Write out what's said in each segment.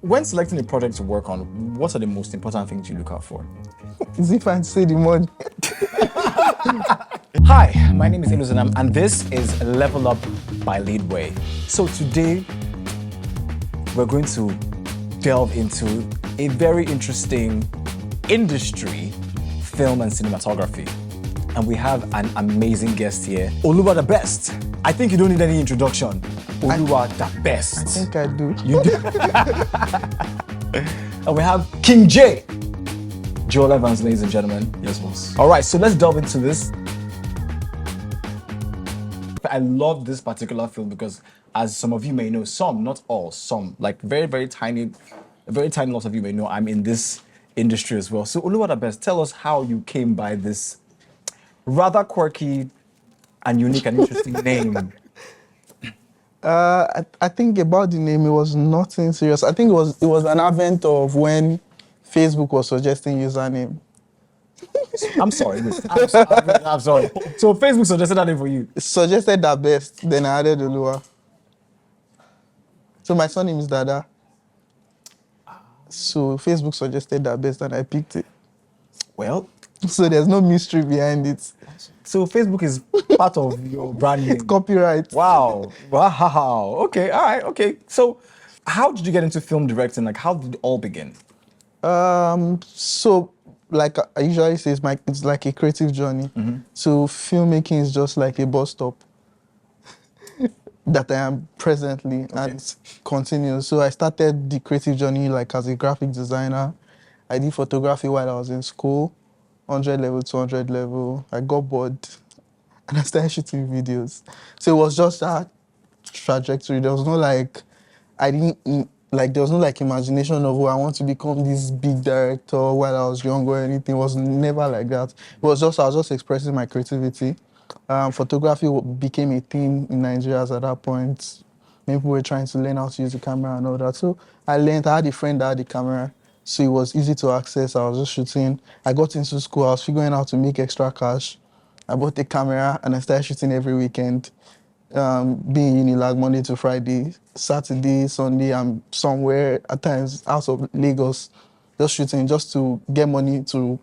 When selecting a project to work on, what are the most important things you look out for? Is if I say the money. Hi, my name is Eluzanam, and this is Level Up by Leadway. So today, we're going to delve into a very interesting industry, film and cinematography. And we have an amazing guest here, Oluwadabest. I think you don't need any introduction. Oluwadabest. I think I do. You do. And we have King Jay. Joel Evans, ladies and gentlemen. Yes, boss. All right, so let's delve into this. I love this particular film because, as some of you may know, some, not all, some, like very, very tiny lot of you may know, I'm in this industry as well. So Oluwadabest, tell us how you came by this rather quirky and unique and interesting name. I think about the name, it was nothing serious. I think it was an advent of when Facebook was suggesting username. I'm sorry. I'm sorry. So Facebook suggested that name for you. It suggested that best, then I added Oluwa. So my surname is Dada. So Facebook suggested that best and I picked it. Well, So there's no mystery behind it. so Facebook is part of your brand name. It's copyright. Wow. Okay. All right. Okay. So, how did you get into film directing? Like, how did it all begin? So like I usually say, it's like a creative journey. So filmmaking is just like a bus stop that I am presently and continues. So I started the creative journey like as a graphic designer. I did photography while I was in school, 100 level, 200 level. I got bored and I started shooting videos. So it was just that trajectory. There was no like, there was no like imagination of, oh, I want to become this big director while I was young or anything. It was never like that. It was just, I was just expressing my creativity. Photography became a thing in Nigeria at that point. People were trying to learn how to use the camera and all that. So I learned, I had a friend that had the camera. So it was easy to access. I was just shooting. I got into school. I was figuring out how to make extra cash. I bought a camera and I started shooting every weekend. Being in Unilag Monday to Friday, Saturday, Sunday, I'm somewhere at times out of Lagos, just shooting, just to get money to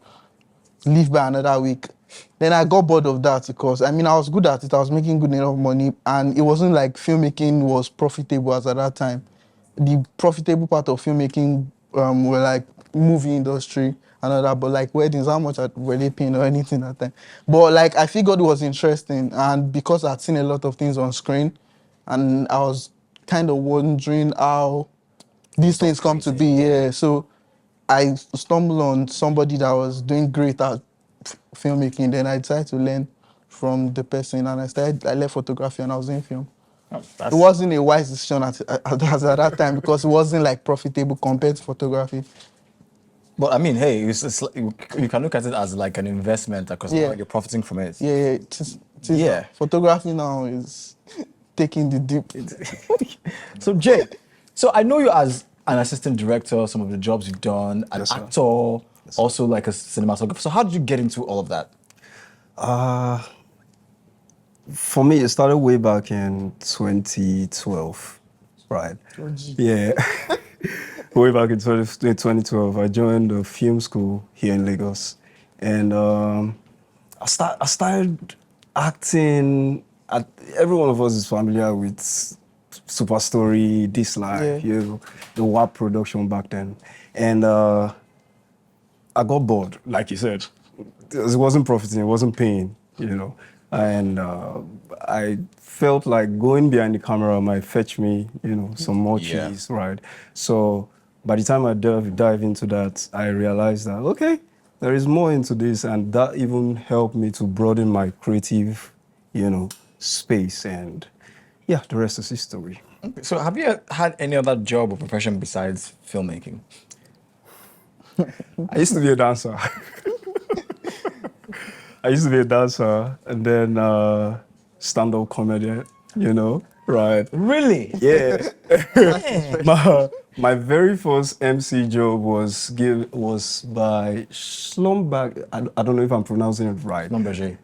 live by another week. Then I got bored of that because, I was good at it. I was making good enough money and it wasn't like filmmaking was profitable as at that time. The profitable part of filmmaking were like movie industry and all that, but like weddings, how much were they paying or anything at that time? But like I figured it was interesting and because I'd seen a lot of things on screen and I was kind of wondering how these things come to be, yeah. So I stumbled on somebody that was doing great at filmmaking. Then I decided to learn from the person and I left photography and I was in film. It wasn't a wise decision at that time because it wasn't like profitable compared to photography. But I mean, hey, you can look at it as like an investment because now you're profiting from it. Yeah. Yeah. Photography now is taking the dip. So Jay, so I know you as an assistant director, some of the jobs you've done, an actor, also like a cinematographer. So how did you get into all of that? For me, it started way back in 2012, right? Yeah. Way back in 2012, I joined a film school here in Lagos. And I started acting. Every one of us is familiar with Super Story, This Life, the WAP production back then. And I got bored, like you said. It wasn't profiting, it wasn't paying, And I felt like going behind the camera might fetch me, some more cheese, right? So by the time I dive into that, I realized that, okay, there is more into this, and that even helped me to broaden my creative, space. And yeah, the rest is history. Okay. So have you had any other job or profession besides filmmaking? I used to be a dancer. And then stand-up comedian, right? Really? Yeah. My very first MC job was by Schlumberg. I don't know if I'm pronouncing it right. Schlumberger.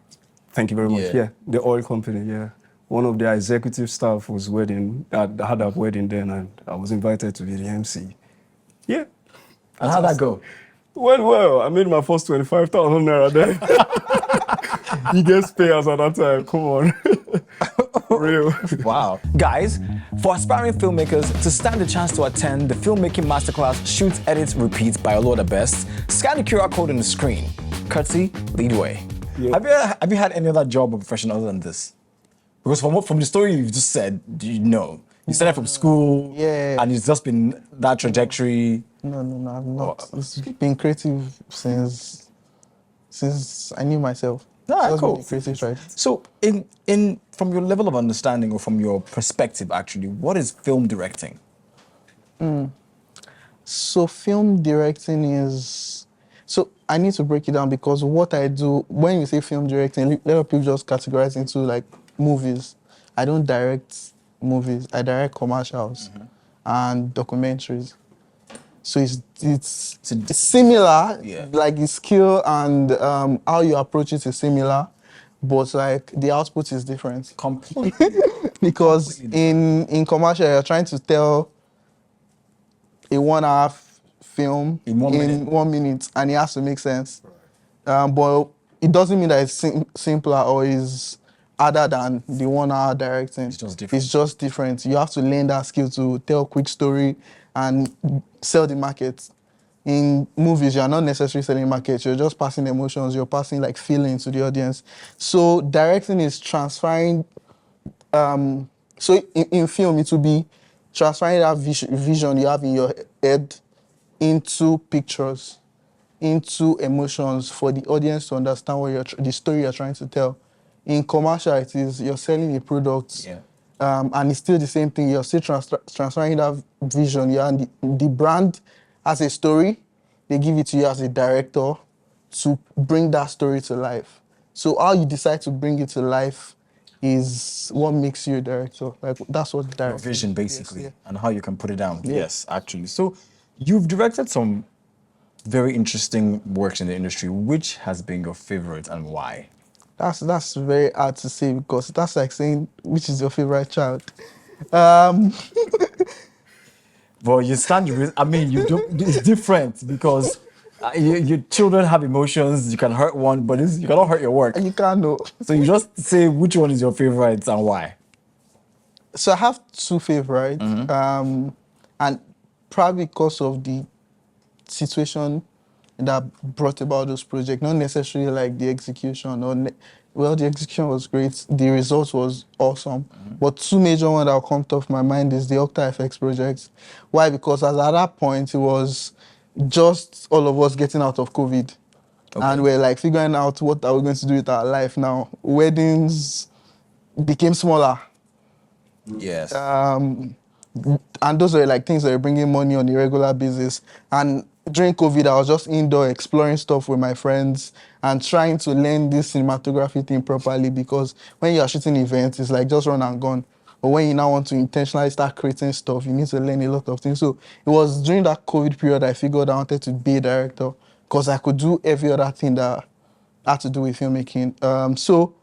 Thank you very much. Yeah, the oil company. Yeah, one of their executive staff was had a wedding then, and I was invited to be the MC. Yeah. And how'd that go? Went well. I made my first 25,000 naira there. Biggest payers at that time. Come on. For real. Wow. Guys, for aspiring filmmakers to stand a chance to attend the filmmaking masterclass Shoot, Edit, Repeat by Oluwadabest, scan the QR code on the screen. Courtesy, Leadway. Yeah. Have you had any other job or profession other than this? Because from the story you just said, you know, you started from school, Yeah. and it's just been that trajectory. No, I've not. It's been creative since I knew myself. Ah, It's just cool. been a creative side. So, in from your level of understanding or from your perspective, actually, what is film directing? So film directing is, so I need to break it down because what I do, when you say film directing, a lot of people just categorize into like movies. I don't direct movies. I direct commercials and documentaries. So it's similar, Yeah. like the skill and how you approach it is similar, but like the output is different. Completely. Because Completely in commercial, you're trying to tell a 1 hour film In 1 minute. 1 minute, and it has to make sense. But it doesn't mean that it's simpler or is harder than the 1 hour directing. It's just different. It's just different. You have to learn that skill to tell a quick story and sell the market. In movies, you're not necessarily selling market. You're just passing emotions. You're passing like feelings to the audience. So directing is transferring. So in film, it will be transferring that vision you have in your head into pictures, into emotions for the audience to understand what the story you're trying to tell. In commercial, it is you're selling a product, Yeah. and it's still the same thing. You're still transferring that vision. Yeah, and the brand has a story. They give it to you as a director to bring that story to life. So how you decide to bring it to life is what makes you a director. Like that's what Your director. vision, basically, Yes, and how you can put it down. Yeah. Yes, actually. So, you've directed some very interesting works in the industry. Which has been your favorite and why? That's very hard to say because that's like saying which is your favorite child. Um, Well, you stand. I mean, you do. It's different because your children have emotions. You can hurt one, but you cannot hurt your work. and you can't know. So you just say which one is your favorite and why. So I have two favorites, and probably because of the situation that brought about those projects, not necessarily like the execution well, the execution was great, the result was awesome, but two major ones that will come top of my mind is the Octa FX project. Why? Because as at that point, it was just all of us getting out of COVID. And we're like figuring out what are we going to do with our life now. Weddings became smaller. Yes. And those are like things that are bringing money on a regular basis. And during COVID, I was just indoor exploring stuff with my friends and trying to learn this cinematography thing properly because when you are shooting events, it's like just run and gone. But when you now want to intentionally start creating stuff, you need to learn a lot of things. So it was during that COVID period I figured I wanted to be a director because I could do every other thing that had to do with filmmaking. So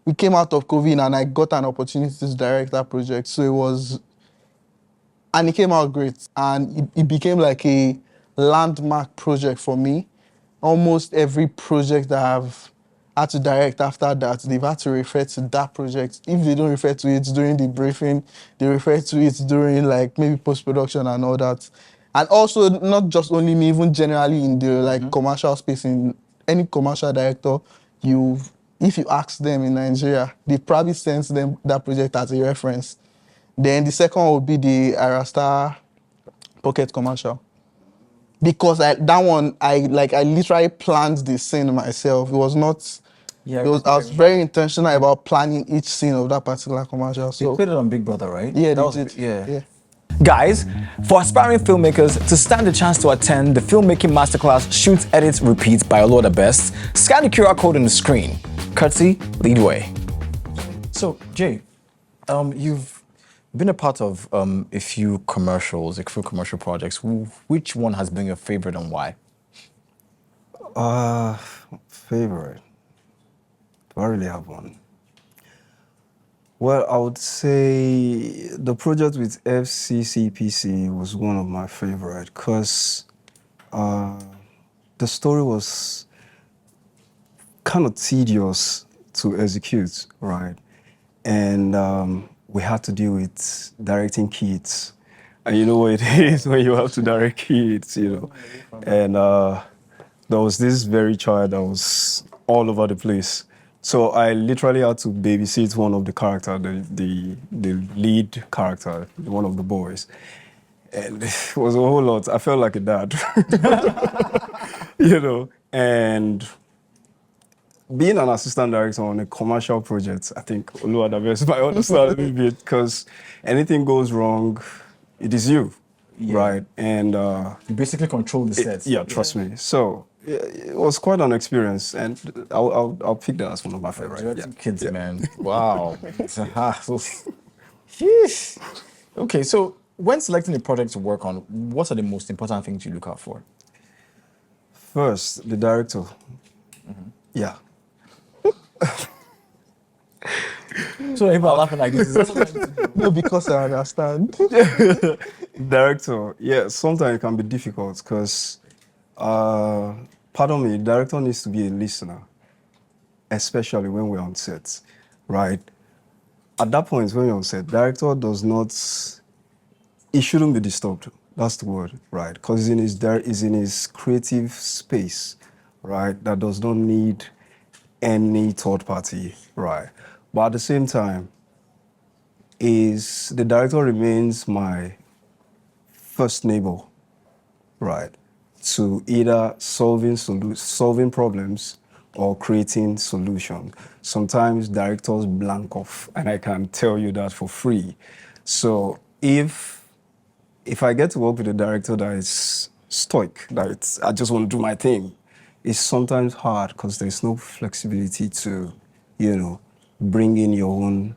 we came out of COVID and I got an opportunity to direct that project. So it came out great. And it became like a landmark project for me. Almost every project that I've had to direct after that, they've had to refer to that project. If they don't refer to it during the briefing, they refer to it during like maybe post-production and all that. And also not just only me, even generally in the like commercial space, in any commercial director, if you ask them in Nigeria, they probably send them that project as a reference. Then the second one would be the Arasta Pocket commercial. Because I literally planned the scene myself. It was not. Yeah. I was very intentional about planning each scene of that particular commercial. They So put it on Big Brother, right? yeah, That they was, did. Yeah. Guys, for aspiring filmmakers to stand a chance to attend the filmmaking masterclass Shoot, Edit, Repeat by Oluwadabest, scan the QR code on the screen. Courtesy, Leadway. So, Jay, you've been a part of a few commercials, a few commercial projects. Which one has been your favorite and why? Favorite. Do I really have one? Well, I would say the project with FCCPC was one of my favorite because the story was kind of tedious to execute, right? And we had to deal with directing kids. And you know what it is when you have to direct kids, you know. And there was this very child that was all over the place. So I literally had to babysit one of the character, the lead character, one of the boys. And it was a whole lot. I felt like a dad, you know. And being an assistant director on a commercial project, I think Oluwadabest might understand a little bit because anything goes wrong, it is you, right? And You basically control the set. yeah, trust me. So it was quite an experience, and I'll pick that as one of my favorite. Directing kids, man. Wow. Sheesh. Okay, so when selecting a project to work on, what are the most important things you look out for? First, the director. Yeah. So if I'm laughing like this, is that No, because I understand. Director, yeah, sometimes it can be difficult because, pardon me, director needs to be a listener, especially when we're on set, right? At that point, when you're on set, director does not, he shouldn't be disturbed. That's the word, right? Because he's in his creative space, right? That does not need any third party, right? But at the same time, the director remains my first neighbor, right, to either solving problems or creating solutions. Sometimes directors blank off, and I can tell you that for free. So if I get to work with a director that is stoic, I just want to do my thing, it's sometimes hard because there's no flexibility to, bring in your own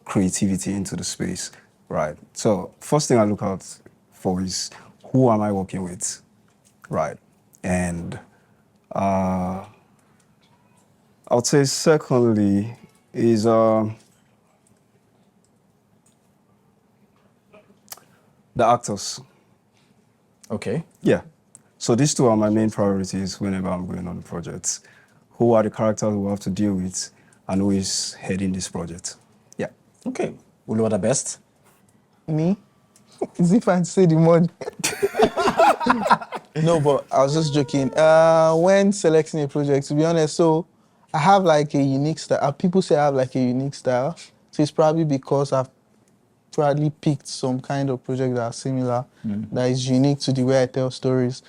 creativity into the space, right? So first thing I look out for is who am I working with, right? And I would say secondly is the actors. Okay. Yeah. So these two are my main priorities whenever I'm going on projects. Who are the characters we have to deal with and who is heading this project? Yeah. Okay. Oluwadabest. Me? Is it fine to say the money? No, but I was just joking. When selecting a project, to be honest, so I have like a unique style. People say I have like a unique style. So it's probably because I've probably picked some kind of project that are similar, that is unique to the way I tell stories.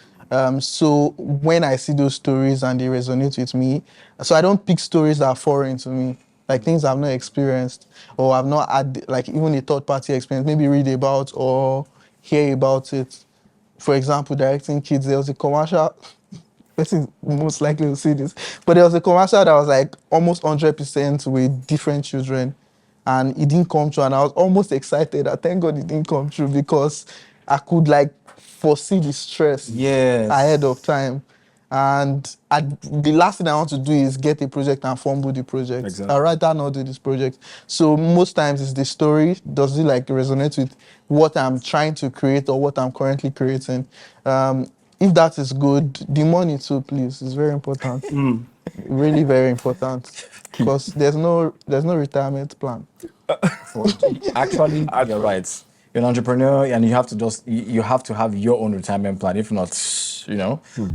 So when I see those stories and they resonate with me, so I don't pick stories that are foreign to me, like things I've not experienced or I've not had, like even a third party experience, maybe read about or hear about it. For example, directing kids, there was a commercial. Person most likely to see this, but there was a commercial that was like almost 100% with different children, and it didn't come true. And I was almost excited. I thank God it didn't come true because I could like foresee the stress Yes. ahead of time. And the last thing I want to do is get a project and fumble the project. Exactly. I'd rather not do this project. So most times it's the story. Does it like resonate with what I'm trying to create or what I'm currently creating? If that is good, the money too, please. It's very important. Really very important. Because there's no retirement plan. Actually, you're right. You're an entrepreneur, and you have to you have to have your own retirement plan. If not,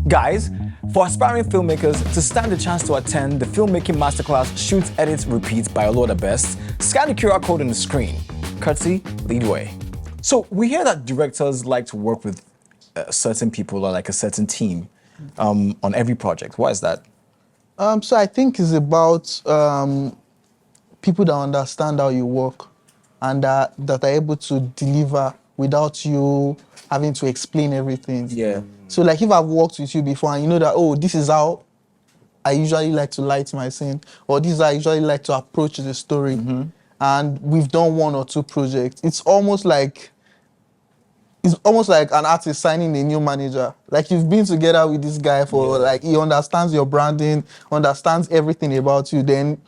Guys, for aspiring filmmakers to stand a chance to attend the filmmaking masterclass Shoot, Edit, Repeat by Oluwadabest, scan the QR code on the screen. Courtesy Leadway. So we hear that directors like to work with certain people or like a certain team on every project. Why is that? So I think it's about people that understand how you work and that are able to deliver without you having to explain everything. Yeah. So like if I've worked with you before and you know that, oh, this is how I usually like to light my scene, or this is how I usually like to approach the story, and we've done one or two projects, it's almost like an artist signing a new manager. Like you've been together with this guy for like, he understands your branding, understands everything about you. Then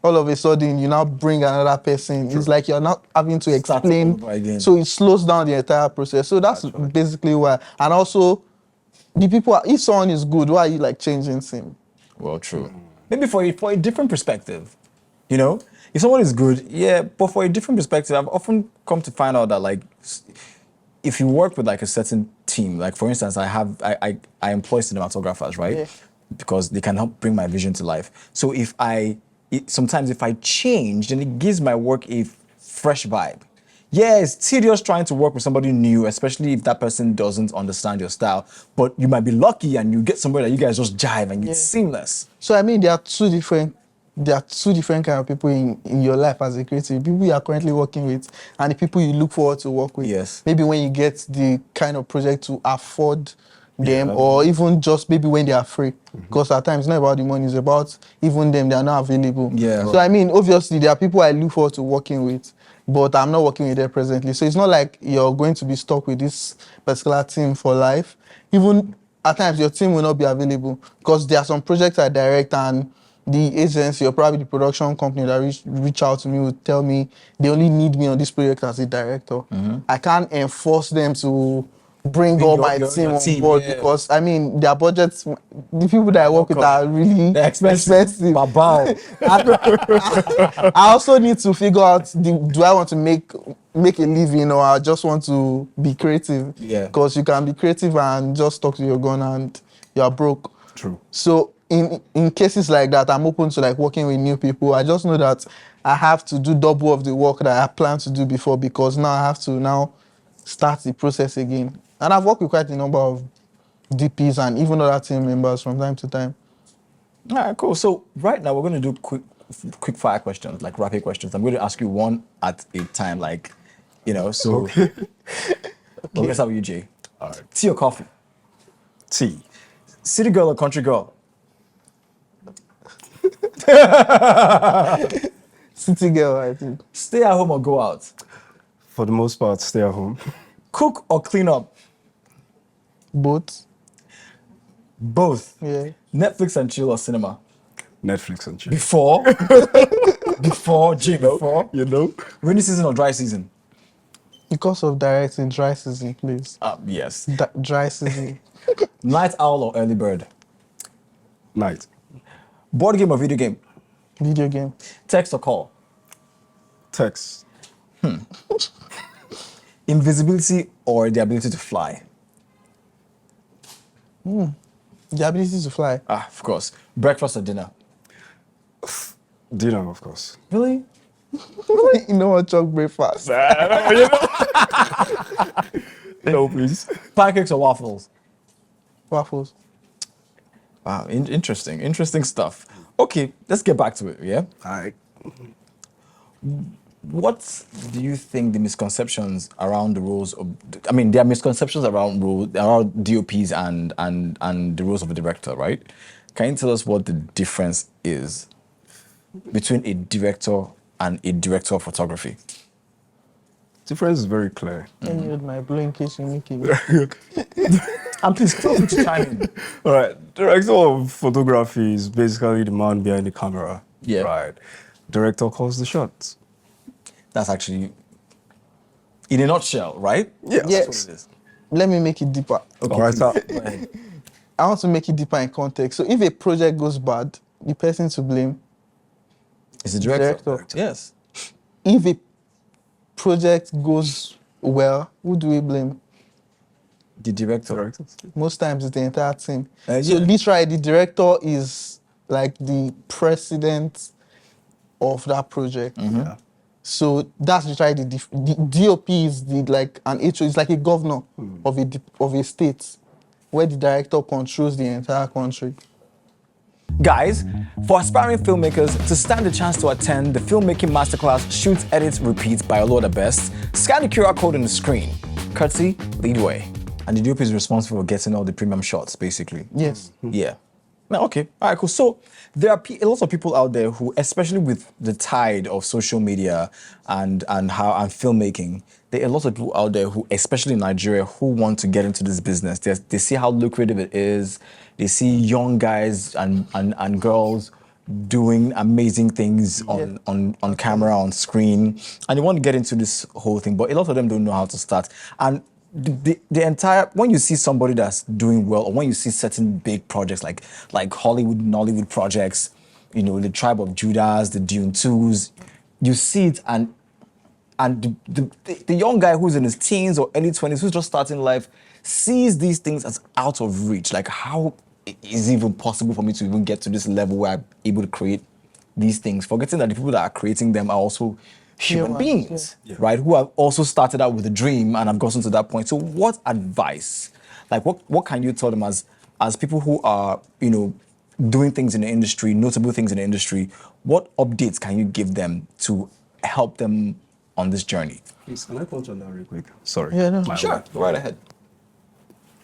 all of a sudden you now bring another person. It's like you're not having to Starting explain. over again. So it slows down the entire process. So that's basically why. And also, the people, if someone is good, why are you like changing him? Well, true. Maybe for a different perspective, you know, if someone is good, yeah, but for a different perspective, I've often come to find out that like, if you work with like a certain team, like for instance, I employ cinematographers, right? Yeah. Because they can help bring my vision to life. So sometimes if I change, then it gives my work a fresh vibe. Yeah, it's tedious trying to work with somebody new, especially if that person doesn't understand your style. But you might be lucky and you get somebody that you guys just jive and it's seamless. So I mean, there are two different kind of people in your life as a creative. People you are currently working with and the people you look forward to work with. Yes. Maybe when you get the kind of project to afford them, or even just maybe when they are free. Because at times it's not about the money, it's about even them, they are not available. Yeah. So I mean, obviously there are people I look forward to working with, but I'm not working with them presently. So it's not like you're going to be stuck with this particular team for life. Even at times your team will not be available because there are some projects I direct and the agency or probably the production company that reach out to me will tell me they only need me on this project as a director. I can't enforce them to bring all my team on board because I mean their budgets, the people that I work with are really They're expensive. Babao. I also need to figure out do I want to make a living or I just want to be creative? Yeah. Because you can be creative and just talk to your gun and you are broke. True. So in cases like that, I'm open to like working with new people. I just know that I have to do double of the work that I planned to do before because now I have to now start the process again. And I've worked with quite a number of DPs and even other team members from time to time. All right, cool. So right now we're going to do quick fire questions, like rapid questions. I'm going to ask you one at a time, like, you know, so. Okay. Well, let's start with you, Jay. All right. Tea or coffee? Tea. City girl or country girl? City girl, I think. Stay at home or go out? For the most part, stay at home. Cook or clean up? Both. Both. Yeah. Netflix and chill or cinema? Netflix and chill. Before? Before? You know? Rainy season or dry season? Because of directing, dry season, please. Yes. Dry season. Night owl or early bird? Night. Board game or video game? Video game. Text or call? Text. Invisibility or the ability to fly? The ability to fly. Of course. Breakfast or dinner? Dinner, of course. Really? You know what, chalk breakfast. No, please. Pancakes or waffles? Waffles. Wow, interesting stuff. Okay, let's get back to it, yeah? All right. What do you think the misconceptions around the roles of, I mean, there are misconceptions around DOPs and the roles of a director, right? Can you tell us what the difference is between a director and a director of photography? Difference is very clear. Let me hold my blue in case you make it. And please feel free to chime in. All right. Director of photography is basically the man behind the camera. Yeah. Right. Director calls the shots. That's actually, in a nutshell, right? Yes. Yes. That's what it is. Let me make it deeper. Okay, All right, please. sir. Go ahead. I want to make it deeper in context. So if a project goes bad, the person to blame. It's the director. Director. Yes. If a project goes well, who do we blame? The director. Directors. Most times it's the entire team. So yeah. literally the director is like the president of that project. Yeah. So that's literally the DOP is like an HO, it's like a governor of a state where the director controls the entire country. Guys, for aspiring filmmakers to stand a chance to attend the filmmaking masterclass Shoot, Edit, Repeat by Oluwadabest, scan the QR code on the screen, courtesy Leadway. And the DOP is responsible for getting all the premium shots, basically. Yes. Yeah. Now, okay. All right, cool. So there are a lot of people out there who, especially with the tide of social media and filmmaking, there are a lot of people out there who, especially in Nigeria, who want to get into this business. They see how lucrative it is. They see young guys and girls doing amazing things on camera, on screen, and you want to get into this whole thing, but a lot of them don't know how to start. And the entire, when you see somebody that's doing well, or when you see certain big projects like Hollywood, Nollywood projects, you know, the Tribe of Judas, the Dune 2s, you see it, and the young guy who's in his teens or early 20s, who's just starting life, sees these things as out of reach. Like, how is it even possible for me to even get to this level where I'm able to create these things? Forgetting that the people that are creating them are also human beings, right? Who have also started out with a dream and have gotten to that point. So what advice, like what can you tell them as people who are, you know, doing things in the industry, notable things in the industry, what updates can you give them to help them on this journey? Please, can I touch on that real quick? Sorry. Yeah, no. Sure, go right ahead.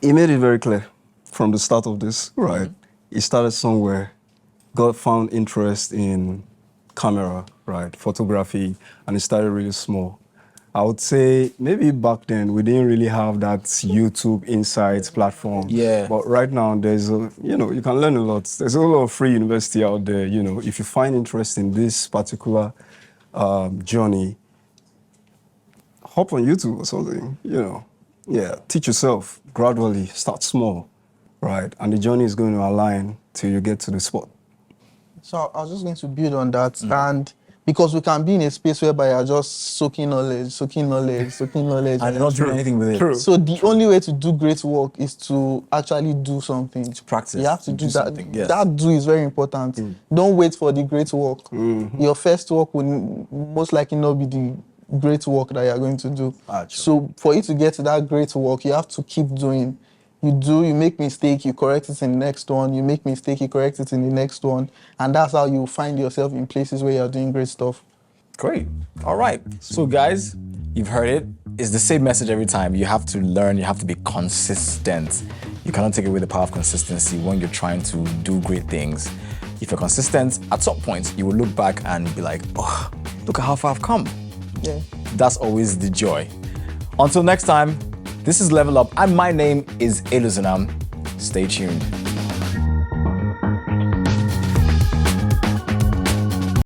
He made it very clear from the start of this, right? He started somewhere, found interest in camera, right, photography, and it started really small. I would say maybe back then we didn't really have that YouTube Insights platform. Yeah. But right now there's you can learn a lot. There's a lot of free university out there. You know, if you find interest in this particular journey, hop on YouTube or something. You know, yeah, teach yourself gradually. Start small, right, and the journey is going to align till you get to the spot. So I was just going to build on that, and because we can be in a space whereby you're just soaking knowledge, And not doing anything with it. True. So the only way to do great work is to actually do something. To practice. You have to do that. Something, yes. That do is very important. Don't wait for the great work. Your first work will most likely not be the great work that you're going to do. So for you to get to that great work, you have to keep doing. You make mistake, you correct it in the next one. You make mistake, you correct it in the next one. And that's how you find yourself in places where you're doing great stuff. Great. All right. So guys, you've heard it. It's the same message every time. You have to learn, you have to be consistent. You cannot take away the power of consistency when you're trying to do great things. If you're consistent, at some point, you will look back and be like, oh, look at how far I've come. Yeah. That's always the joy. Until next time, this is Level Up, and my name is Eluzanam. Stay tuned.